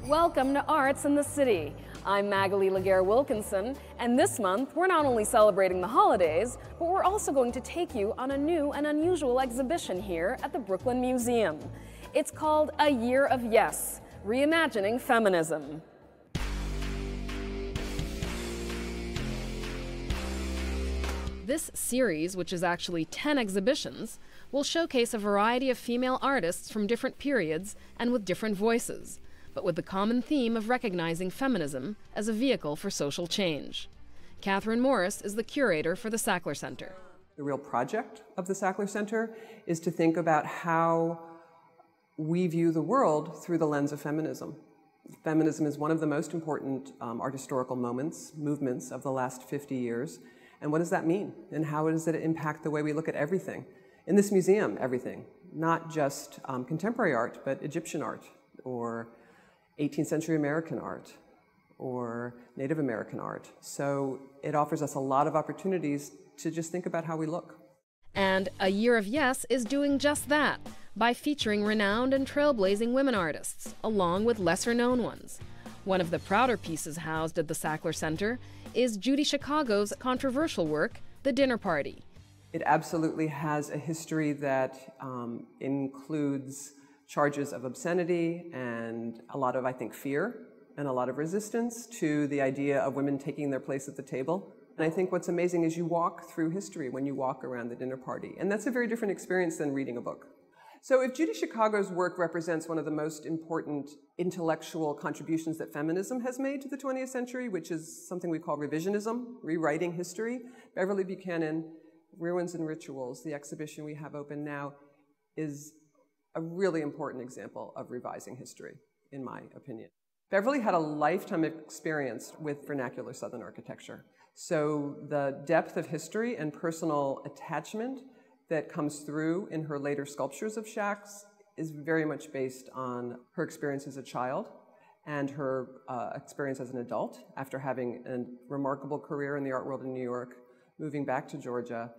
Welcome to Arts in the City. I'm Magalie Laguerre-Wilkinson, and this month we're not only celebrating the holidays, but we're also going to take you on a new and unusual exhibition here at the Brooklyn Museum. It's called A Year of Yes, Reimagining Feminism. This series, which is actually 10 exhibitions, will showcase a variety of female artists from different periods and with different voices, but with the common theme of recognizing feminism as a vehicle for social change. Catherine Morris is the curator for the Sackler Center. The real project of the Sackler Center is to think about how we view the world through the lens of feminism. Feminism is one of the most important art historical movements of the last 50 years. And what does that mean? And how does it impact the way we look at everything? In this museum, everything. Not just contemporary art, but Egyptian art, or 18th century American art, or Native American art. So it offers us a lot of opportunities to just think about how we look. And A Year of Yes is doing just that, by featuring renowned and trailblazing women artists, along with lesser-known ones. One of the prouder pieces housed at the Sackler Center is Judy Chicago's controversial work, The Dinner Party. It absolutely has a history that includes charges of obscenity and a lot of, I think, fear and a lot of resistance to the idea of women taking their place at the table. And I think what's amazing is you walk through history when you walk around the dinner party. And that's a very different experience than reading a book. So if Judy Chicago's work represents one of the most important intellectual contributions that feminism has made to the 20th century, which is something we call revisionism, rewriting history, Beverly Buchanan, Ruins and Rituals, the exhibition we have open now, is a really important example of revising history, in my opinion. Beverly had a lifetime experience with vernacular Southern architecture. So the depth of history and personal attachment that comes through in her later sculptures of shacks is very much based on her experience as a child and her experience as an adult after having a remarkable career in the art world in New York, moving back to Georgia,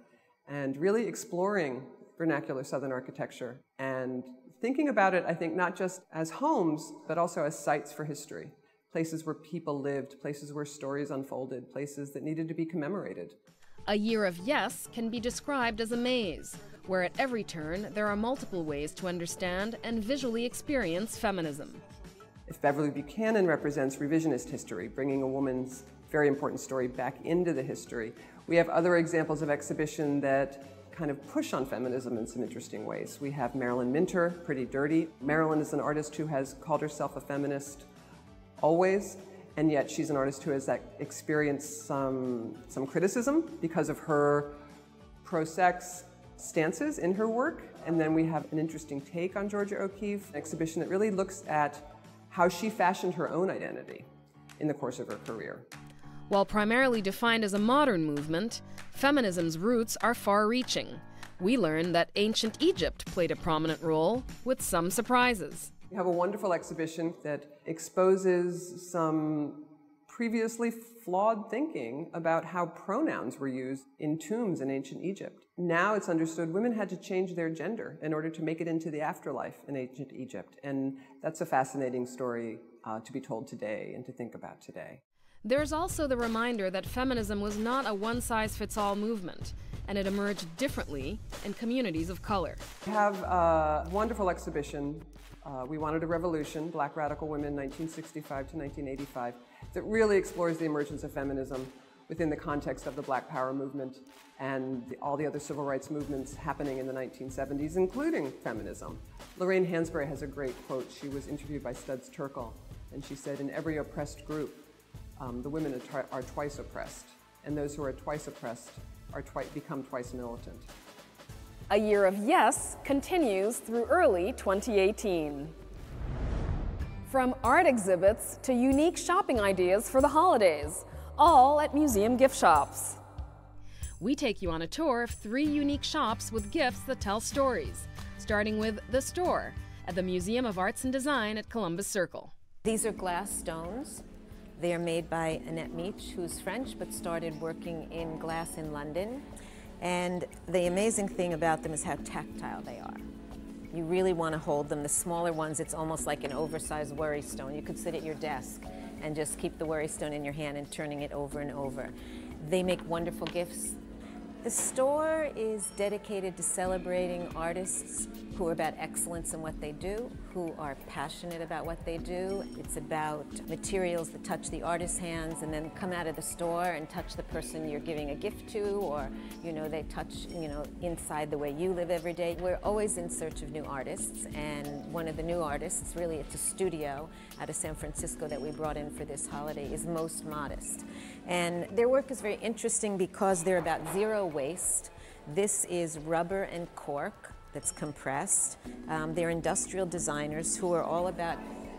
and really exploring vernacular Southern architecture and thinking about it, I think, not just as homes, but also as sites for history, places where people lived, places where stories unfolded, places that needed to be commemorated. A Year of Yes can be described as a maze, where at every turn there are multiple ways to understand and visually experience feminism. If Beverly Buchanan represents revisionist history, bringing a woman's very important story back into the history, we have other examples of exhibition that kind of push on feminism in some interesting ways. We have Marilyn Minter, Pretty Dirty. Marilyn is an artist who has called herself a feminist always, and yet she's an artist who has experienced some criticism because of her pro-sex stances in her work. And then we have an interesting take on Georgia O'Keeffe, an exhibition that really looks at how she fashioned her own identity in the course of her career. While primarily defined as a modern movement, feminism's roots are far-reaching. We learn that ancient Egypt played a prominent role, with some surprises. We have a wonderful exhibition that exposes some previously flawed thinking about how pronouns were used in tombs in ancient Egypt. Now it's understood women had to change their gender in order to make it into the afterlife in ancient Egypt. And that's a fascinating story to be told today and to think about today. There's also the reminder that feminism was not a one-size-fits-all movement, and it emerged differently in communities of color. We have a wonderful exhibition, We Wanted a Revolution, Black Radical Women, 1965 to 1985, that really explores the emergence of feminism within the context of the Black Power movement and all the other civil rights movements happening in the 1970s, including feminism. Lorraine Hansberry has a great quote. She was interviewed by Studs Terkel, and she said, "In every oppressed group, the women are twice oppressed, and those who are twice oppressed are become twice militant." A Year of Yes continues through early 2018. From art exhibits to unique shopping ideas for the holidays, all at museum gift shops. We take you on a tour of 3 unique shops with gifts that tell stories, starting with The Store at the Museum of Arts and Design at Columbus Circle. These are glass stones. They are made by Annette Meach, who's French, but started working in glass in London. And the amazing thing about them is how tactile they are. You really want to hold them. The smaller ones, it's almost like an oversized worry stone. You could sit at your desk and just keep the worry stone in your hand and turning it over and over. They make wonderful gifts. The store is dedicated to celebrating artists who are about excellence in what they do, who are passionate about what they do. It's about materials that touch the artist's hands and then come out of the store and touch the person you're giving a gift to, or they touch inside the way you live every day. We're always in search of new artists, and one of the new artists, really it's a studio out of San Francisco that we brought in for this holiday, is Most Modest. And their work is very interesting because they're about zero waste. This is rubber and cork that's compressed. They're industrial designers who are all about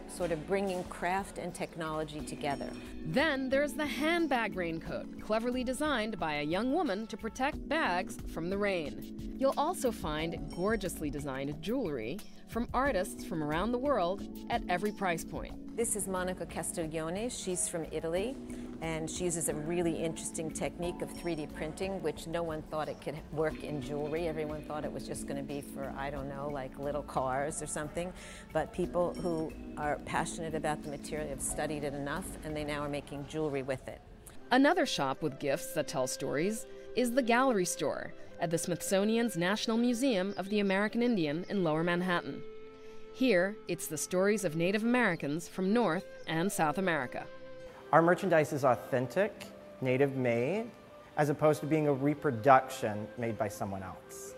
sort of bringing craft and technology together. Then there's the handbag raincoat, cleverly designed by a young woman to protect bags from the rain. You'll also find gorgeously designed jewelry from artists from around the world at every price point. This is Monica Castiglione. She's from Italy, and she uses a really interesting technique of 3D printing, which no one thought it could work in jewelry. Everyone thought it was just going to be for, I don't know, like little cars or something. But people who are passionate about the material have studied it enough, and they now are making jewelry with it. Another shop with gifts that tell stories is the Gallery Store at the Smithsonian's National Museum of the American Indian in Lower Manhattan. Here, it's the stories of Native Americans from North and South America. Our merchandise is authentic, native-made, as opposed to being a reproduction made by someone else.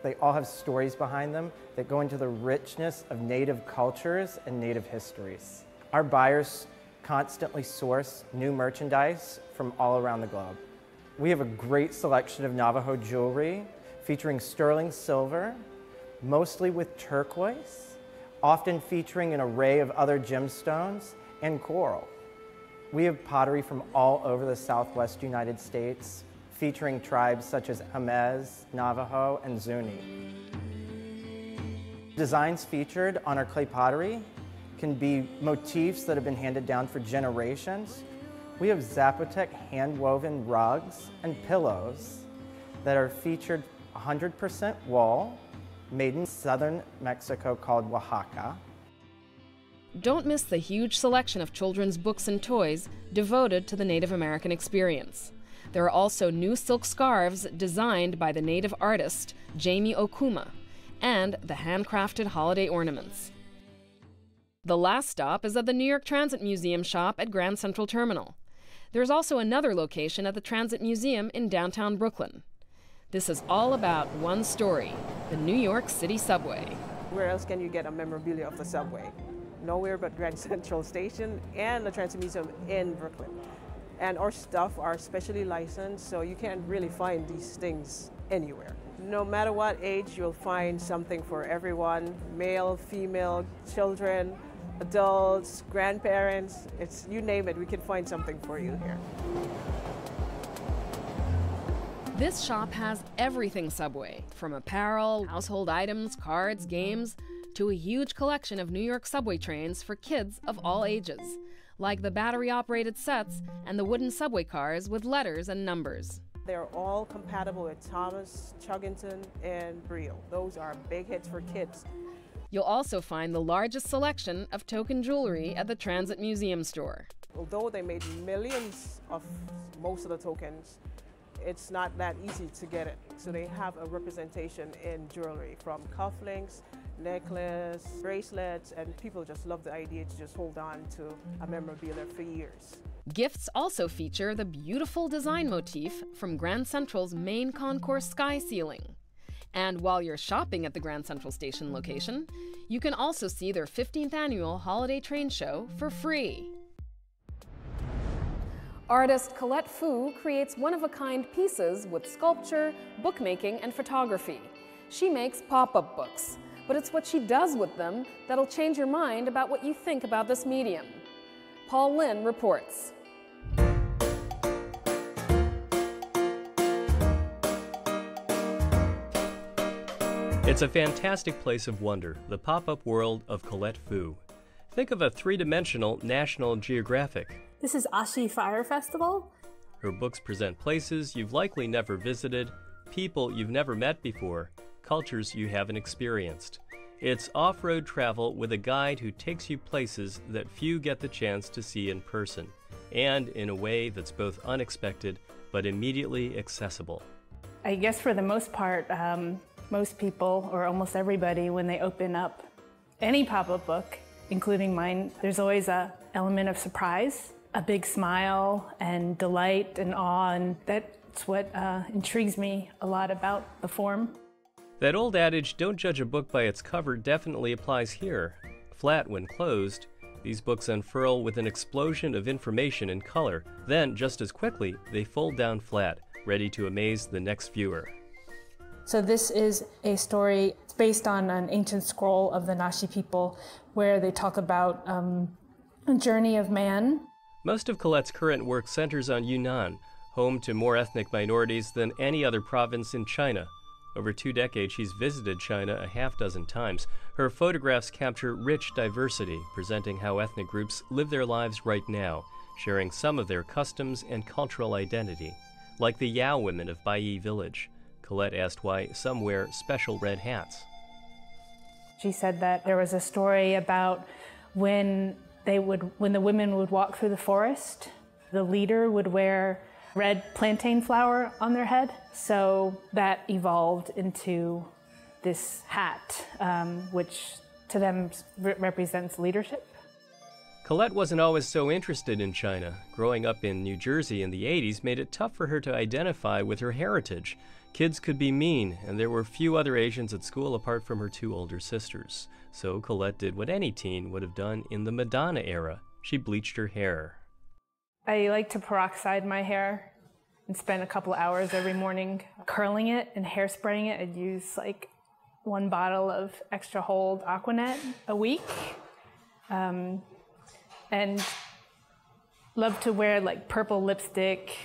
They all have stories behind them that go into the richness of native cultures and native histories. Our buyers constantly source new merchandise from all around the globe. We have a great selection of Navajo jewelry featuring sterling silver, mostly with turquoise, often featuring an array of other gemstones and coral. We have pottery from all over the Southwest United States, featuring tribes such as Jamez, Navajo, and Zuni. Designs featured on our clay pottery can be motifs that have been handed down for generations. We have Zapotec hand-woven rugs and pillows that are featured 100% wool, made in southern Mexico called Oaxaca. Don't miss the huge selection of children's books and toys devoted to the Native American experience. There are also new silk scarves designed by the Native artist Jamie Okuma, and the handcrafted holiday ornaments. The last stop is at the New York Transit Museum shop at Grand Central Terminal. There's also another location at the Transit Museum in downtown Brooklyn. This is all about one story, the New York City subway. Where else can you get a memorabilia of the subway? Nowhere but Grand Central Station and the Transit Museum in Brooklyn. And our stuff are specially licensed, so you can't really find these things anywhere. No matter what age, you'll find something for everyone, male, female, children, adults, grandparents, you name it, we can find something for you here. This shop has everything Subway, from apparel, household items, cards, games, to a huge collection of New York subway trains for kids of all ages, like the battery-operated sets and the wooden subway cars with letters and numbers. They're all compatible with Thomas, Chuggington, and Brio. Those are big hits for kids. You'll also find the largest selection of token jewelry at the Transit Museum store. Although they made millions of most of the tokens, it's not that easy to get it. So they have a representation in jewelry, from cufflinks, necklace, bracelets, and people just love the idea to just hold on to a memorabilia for years. Gifts also feature the beautiful design motif from Grand Central's main concourse sky ceiling. And while you're shopping at the Grand Central Station location, you can also see their 15th annual holiday train show for free. Artist Colette Fu creates one-of-a-kind pieces with sculpture, bookmaking, and photography. She makes pop-up books, but it's what she does with them that'll change your mind about what you think about this medium. Paul Lin reports. It's a fantastic place of wonder, the pop-up world of Colette Fu. Think of a three-dimensional National Geographic. This is Ashi Fire Festival. Her books present places you've likely never visited, people you've never met before, cultures you haven't experienced. It's off-road travel with a guide who takes you places that few get the chance to see in person, and in a way that's both unexpected but immediately accessible. I guess for the most part, most people, or almost everybody, when they open up any pop-up book, including mine, there's always an element of surprise, a big smile and delight and awe, and that's what intrigues me a lot about the form. That old adage, don't judge a book by its cover, definitely applies here. Flat when closed, these books unfurl with an explosion of information and color. Then, just as quickly, they fold down flat, ready to amaze the next viewer. So this is a story based on an ancient scroll of the Naxi people where they talk about a journey of man. Most of Colette's current work centers on Yunnan, home to more ethnic minorities than any other province in China. Over 2 decades, she's visited China a half-dozen times. Her photographs capture rich diversity, presenting how ethnic groups live their lives right now, sharing some of their customs and cultural identity. Like the Yao women of Baiyi village, Colette asked why some wear special red hats. She said that there was a story about when the women would walk through the forest, the leader would wear red plantain flower on their head. So that evolved into this hat, which to them represents leadership. Colette wasn't always so interested in China. Growing up in New Jersey in the 80s made it tough for her to identify with her heritage. Kids could be mean, and there were few other Asians at school apart from her 2 older sisters. So Colette did what any teen would have done in the Madonna era. She bleached her hair. I like to peroxide my hair and spend a couple hours every morning curling it and hairspraying it. I'd use like 1 bottle of extra hold Aquanet a week. And love to wear like purple lipstick,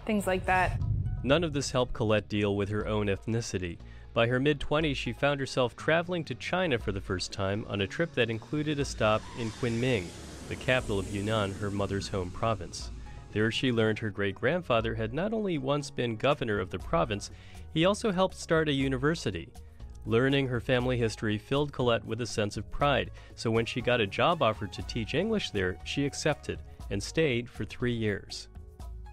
things like that. None of this helped Colette deal with her own ethnicity. By her mid-20s, she found herself traveling to China for the first time on a trip that included a stop in Kunming, the capital of Yunnan, her mother's home province. There she learned her great-grandfather had not only once been governor of the province, he also helped start a university. Learning her family history filled Colette with a sense of pride, so when she got a job offer to teach English there, she accepted and stayed for 3 years.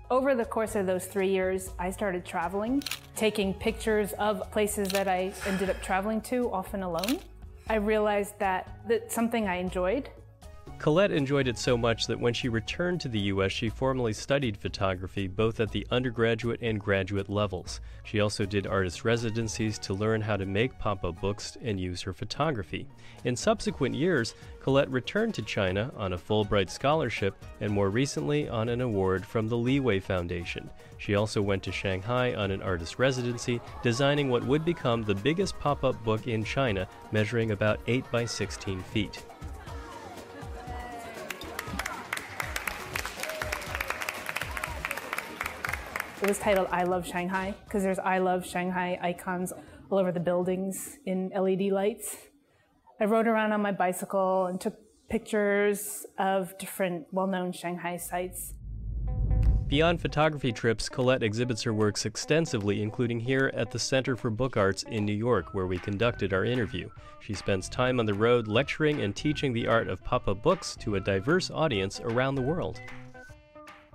Over the course of those 3 years, I started traveling, taking pictures of places that I ended up traveling to, often alone. I realized that that's something I enjoyed. Colette enjoyed it so much that when she returned to the U.S., she formally studied photography both at the undergraduate and graduate levels. She also did artist residencies to learn how to make pop-up books and use her photography. In subsequent years, Colette returned to China on a Fulbright scholarship and more recently on an award from the Leeway Foundation. She also went to Shanghai on an artist residency, designing what would become the biggest pop-up book in China, measuring about 8 by 16 feet. It was titled I Love Shanghai because there's I Love Shanghai icons all over the buildings in LED lights. I rode around on my bicycle and took pictures of different well-known Shanghai sites. Beyond photography trips, Colette exhibits her works extensively, including here at the Center for Book Arts in New York, where we conducted our interview. She spends time on the road lecturing and teaching the art of pop-up books to a diverse audience around the world.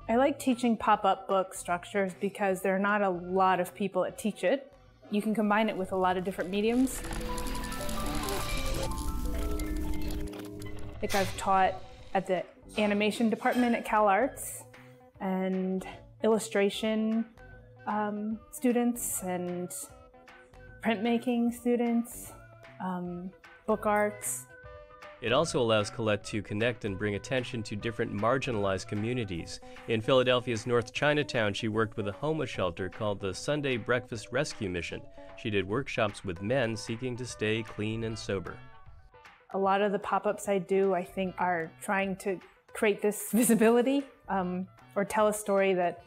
I like teaching pop-up book structures because there are not a lot of people that teach it. You can combine it with a lot of different mediums. Like I've taught at the animation department at Cal Arts and illustration students and printmaking students, book arts. It also allows Colette to connect and bring attention to different marginalized communities. In Philadelphia's North Chinatown, she worked with a homeless shelter called the Sunday Breakfast Rescue Mission. She did workshops with men seeking to stay clean and sober. A lot of the pop-ups I do, I think, are trying to create this visibility or tell a story that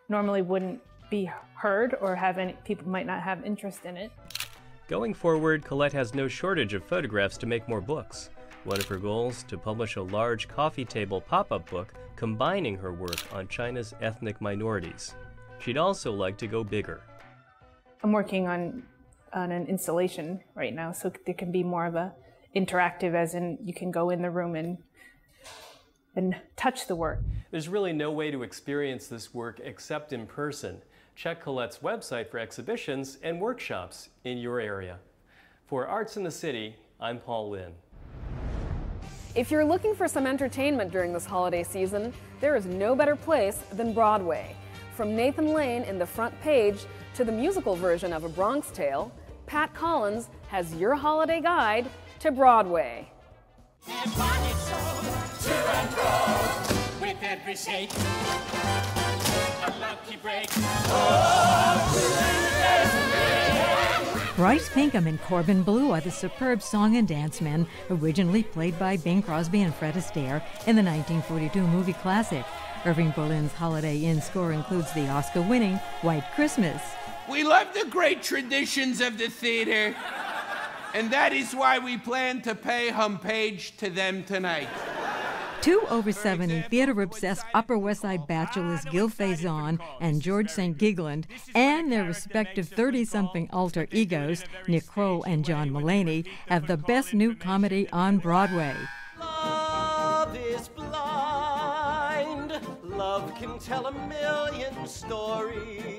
normally wouldn't be heard or people might not have interest in it. Going forward, Colette has no shortage of photographs to make more books. One of her goals, to publish a large coffee table pop-up book combining her work on China's ethnic minorities. She'd also like to go bigger. I'm working on on an installation right now, so there can be more of a interactive, as in you can go in the room and touch the work. There's really no way to experience this work except in person. Check Colette's website for exhibitions and workshops in your area. For Arts in the City, I'm Paul Lin. If you're looking for some entertainment during this holiday season, there is no better place than Broadway. From Nathan Lane in the front page to the musical version of A Bronx Tale, Pat Collins has your holiday guide to Broadway. With every shake, a lucky break. Bryce Pinkham and Corbin Bleu are the superb song and dance men originally played by Bing Crosby and Fred Astaire in the 1942 movie classic. Irving Berlin's Holiday Inn score includes the Oscar-winning White Christmas. We love the great traditions of the theater, and that is why we plan to pay homage to them tonight. Two over 70 theater-obsessed Upper West Side bachelors Gil Faison and George St. Gigland and their respective 30-something alter egos, Nick Kroll and John Mulaney, have the best new comedy on Broadway. Love is blind. Love can tell a million stories.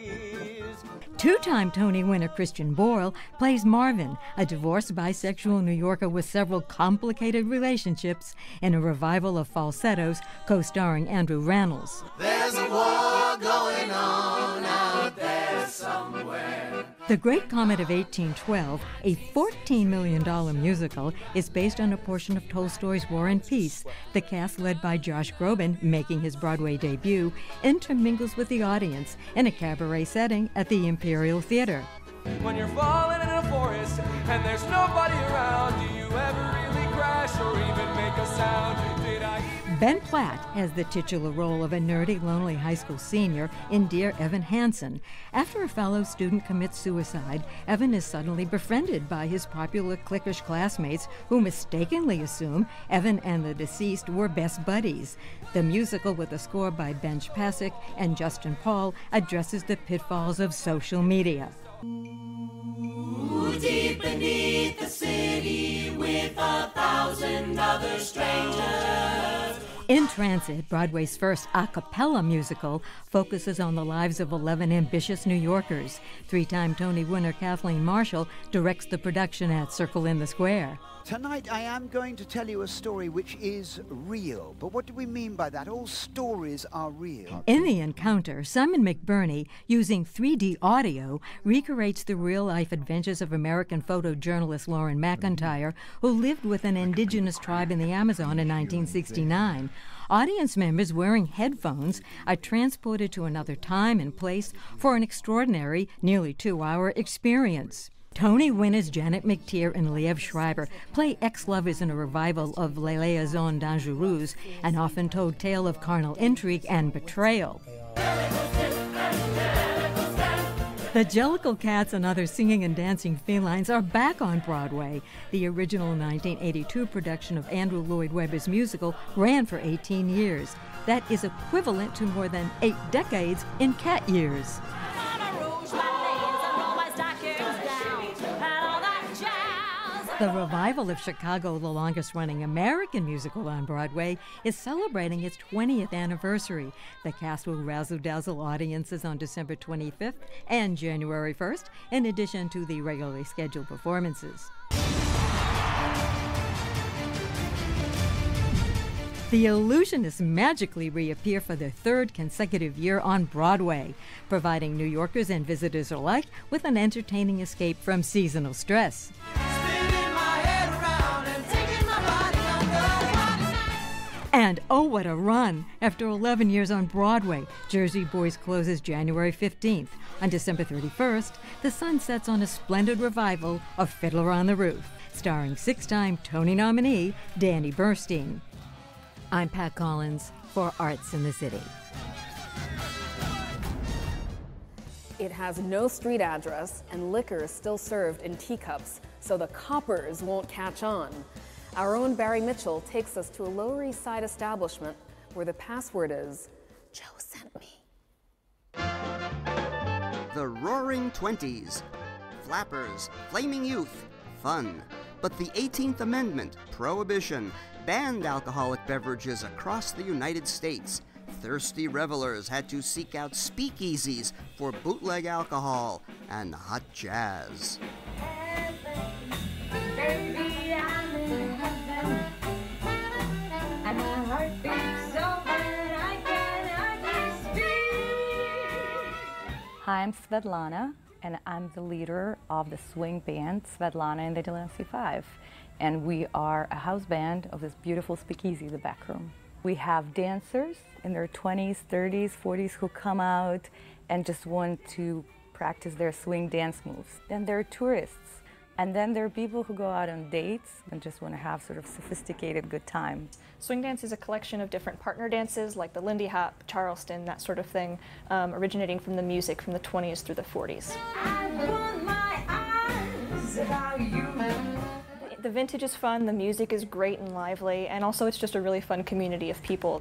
Two-time Tony winner Christian Borle plays Marvin, a divorced bisexual New Yorker with several complicated relationships, in a revival of Falsettos co-starring Andrew Rannells. There's a war going on out there somewhere. The Great Comet of 1812, a $14 million musical, is based on a portion of Tolstoy's War and Peace. The cast, led by Josh Groban, making his Broadway debut, intermingles with the audience in a cabaret setting at the Imperial Theater. When you're falling in a forest and there's nobody around, do you ever really crash or even make a sound? Did I? Ben Platt has the titular role of a nerdy, lonely high school senior in Dear Evan Hansen. After a fellow student commits suicide, Evan is suddenly befriended by his popular cliquish classmates who mistakenly assume Evan and the deceased were best buddies. The musical, with a score by Benj Pasek and Justin Paul, addresses the pitfalls of social media. Ooh, deep beneath the city with 1,000 other strangers. In Transit, Broadway's first a cappella musical, focuses on the lives of 11 ambitious New Yorkers. Three-time Tony winner Kathleen Marshall directs the production at Circle in the Square. Tonight I am going to tell you a story which is real. But what do we mean by that? All stories are real. In the encounter, Simon McBurney, using 3D audio, recreates the real-life adventures of American photojournalist Lauren McIntyre, who lived with an indigenous tribe in the Amazon in 1969. Audience members wearing headphones are transported to another time and place for an extraordinary, nearly 2-hour experience. Tony winners Janet McTeer and Liev Schreiber play ex-lovers in a revival of Les Liaisons Dangereuses, an often-told tale of carnal intrigue and betrayal. The Jellicle Cats and other singing and dancing felines are back on Broadway. The original 1982 production of Andrew Lloyd Webber's musical ran for 18 years. That is equivalent to more than 8 decades in cat years. The revival of Chicago, the longest-running American musical on Broadway, is celebrating its 20th anniversary. The cast will razzle-dazzle audiences on December 25th and January 1st, in addition to the regularly scheduled performances. The Illusionists magically reappear for their 3rd consecutive year on Broadway, providing New Yorkers and visitors alike with an entertaining escape from seasonal stress. And oh, what a run! After 11 years on Broadway, Jersey Boys closes January 15th. On December 31st, the sun sets on a splendid revival of Fiddler on the Roof, starring 6-time Tony nominee Danny Burstein. I'm Pat Collins for Arts in the City. It has no street address, and liquor is still served in teacups, so the coppers won't catch on. Our own Barry Mitchell takes us to a Lower East Side establishment where the password is, "Joe sent me." The Roaring Twenties. flappers, flaming youth, fun. But the 18th Amendment, Prohibition, banned alcoholic beverages across the United States. Thirsty revelers had to seek out speakeasies for bootleg alcohol and hot jazz. Baby, I'm in heaven, and my heart beats so bad I can hardly speak. Hi, I'm Svetlana, and I'm the leader of the swing band Svetlana and the Delancey Five. And we are a house band of this beautiful speakeasy, The Back Room. We have dancers in their 20s, 30s, 40s who come out and just want to practice their swing dance moves. Then there are tourists. And then there are people who go out on dates and just want to have sort of sophisticated good time. Swing dance is a collection of different partner dances like the Lindy Hop, Charleston, that sort of thing, originating from the music from the 20s through the 40s. I want my eyes about you. The vintage is fun, the music is great and lively, and also it's just a really fun community of people.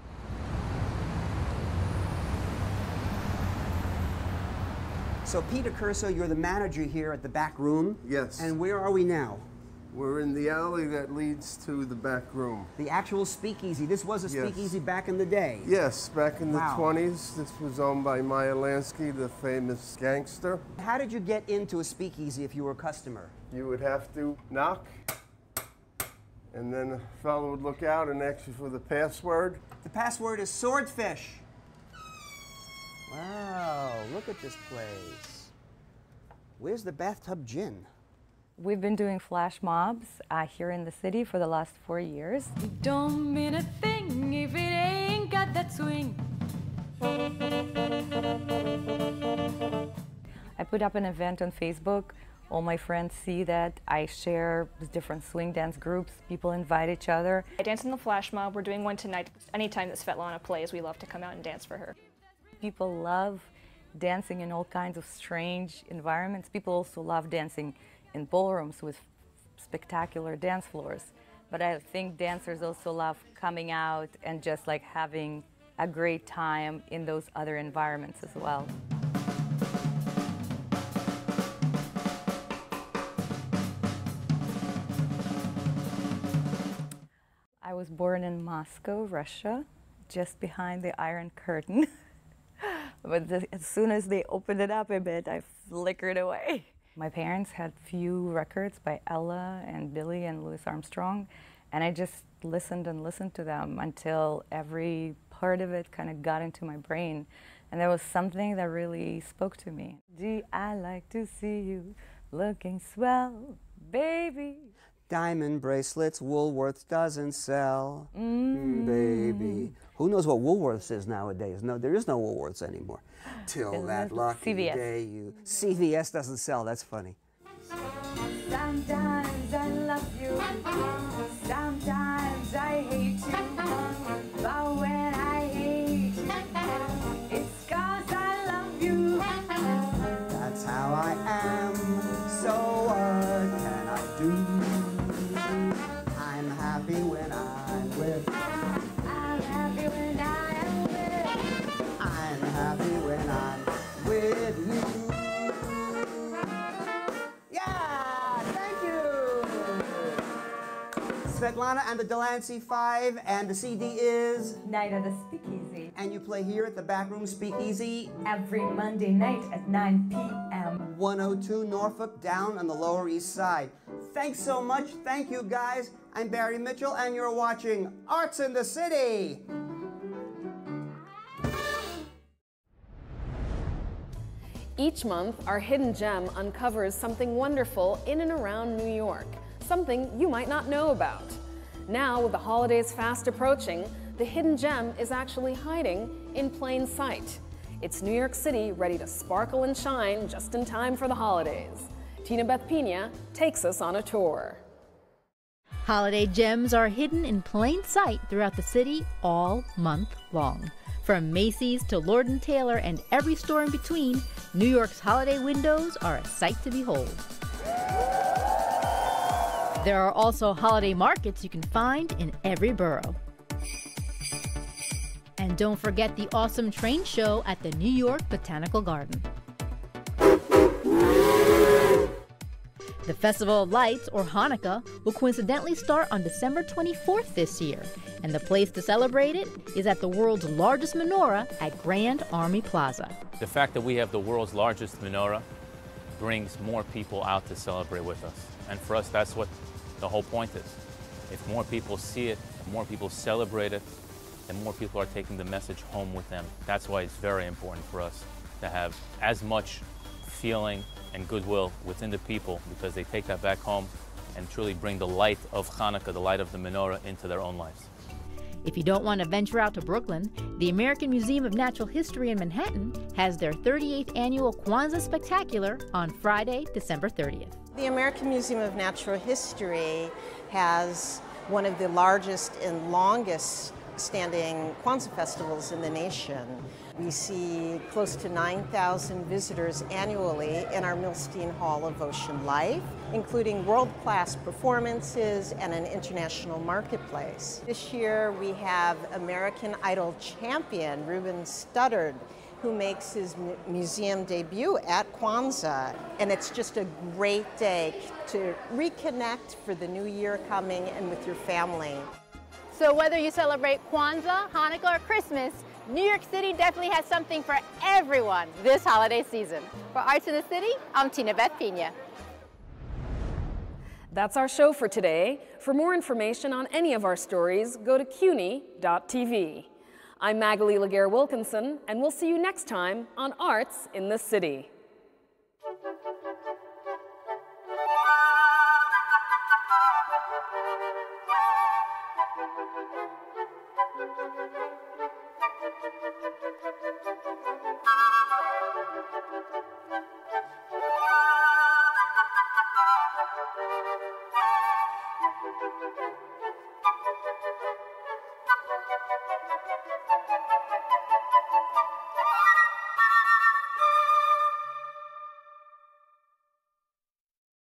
So Peter Curso, you're the manager here at the Back Room. Yes. And where are we now? We're in the alley that leads to the Back Room. The actual speakeasy. This was a speakeasy back in the day. Yes, back in Wow. the 20s. This was owned by Meyer Lansky, the famous gangster. How did you get into a speakeasy if you were a customer? You would have to knock, and then a fellow would look out and ask you for the password. The password is swordfish. Wow, look at this place. Where's the bathtub gin? We've been doing flash mobs here in the city for the last 4 years. Don't mean a thing if it ain't got that swing. I put up an event on Facebook. All my friends see that I share with different swing dance groups. People invite each other. I dance in the flash mob. We're doing one tonight. Anytime that Svetlana plays, we love to come out and dance for her. People love dancing in all kinds of strange environments. People also love dancing in ballrooms with spectacular dance floors. But I think dancers also love coming out and just like having a great time in those other environments as well. I was born in Moscow, Russia, just behind the Iron Curtain. But as soon as they opened it up a bit, I flickered away. My parents had few records by Ella and Billy and Louis Armstrong, and I just listened and listened to them until every part of it kind of got into my brain. And there was something that really spoke to me. Gee, I like to see you looking swell, baby. Diamond bracelets Woolworths doesn't sell, baby. Who knows what Woolworths is nowadays? No, there is no Woolworths anymore. Till that lucky CVS. day you... CVS doesn't sell, that's funny. Sometimes I love you, sometimes I hate you. But when I hate you, it's 'cause I love you. That's how I am, so what can I do? I'm happy when I'm with. I'm happy when I am with. I'm happy when I'm with you. Yeah, thank you. Svetlana and the Delancey Five, and the CD is Night of the Speakeasy. And you play here at the Backroom Speakeasy Every Monday night at 9 p.m. 102 Norfolk, down on the Lower East Side. Thanks so much. Thank you, guys. I'm Barry Mitchell, and you're watching Arts in the City. Each month, our Hidden Gem uncovers something wonderful in and around New York, something you might not know about. Now, with the holidays fast approaching, the Hidden Gem is actually hiding in plain sight. It's New York City ready to sparkle and shine just in time for the holidays. Tinabeth Piña takes us on a tour. Holiday gems are hidden in plain sight throughout the city all month long. From Macy's to Lord & Taylor and every store in between, New York's holiday windows are a sight to behold. There are also holiday markets you can find in every borough. And don't forget the awesome train show at the New York Botanical Garden. The Festival of Lights, or Hanukkah, will coincidentally start on December 24th this year, and the place to celebrate it is at the world's largest menorah at Grand Army Plaza. The fact that we have the world's largest menorah brings more people out to celebrate with us. And for us, that's what the whole point is. If more people see it, if more people celebrate it, then more people are taking the message home with them. That's why it's very important for us to have as much feeling and goodwill within the people, because they take that back home and truly bring the light of Hanukkah, the light of the menorah, into their own lives. If you don't want to venture out to Brooklyn, the American Museum of Natural History in Manhattan has their 38th annual Kwanzaa Spectacular on Friday, December 30th. The American Museum of Natural History has one of the largest and longest standing Kwanzaa festivals in the nation. We see close to 9,000 visitors annually in our Milstein Hall of Ocean Life, including world-class performances and an international marketplace. This year we have American Idol champion Ruben Studdard, who makes his museum debut at Kwanzaa. And it's just a great day to reconnect for the new year coming and with your family. So whether you celebrate Kwanzaa, Hanukkah, or Christmas, New York City definitely has something for everyone this holiday season. For Arts in the City, I'm Tinabeth Piña. That's our show for today. For more information on any of our stories, go to CUNY.tv. I'm Magalie Laguerre-Wilkinson, and we'll see you next time on Arts in the City.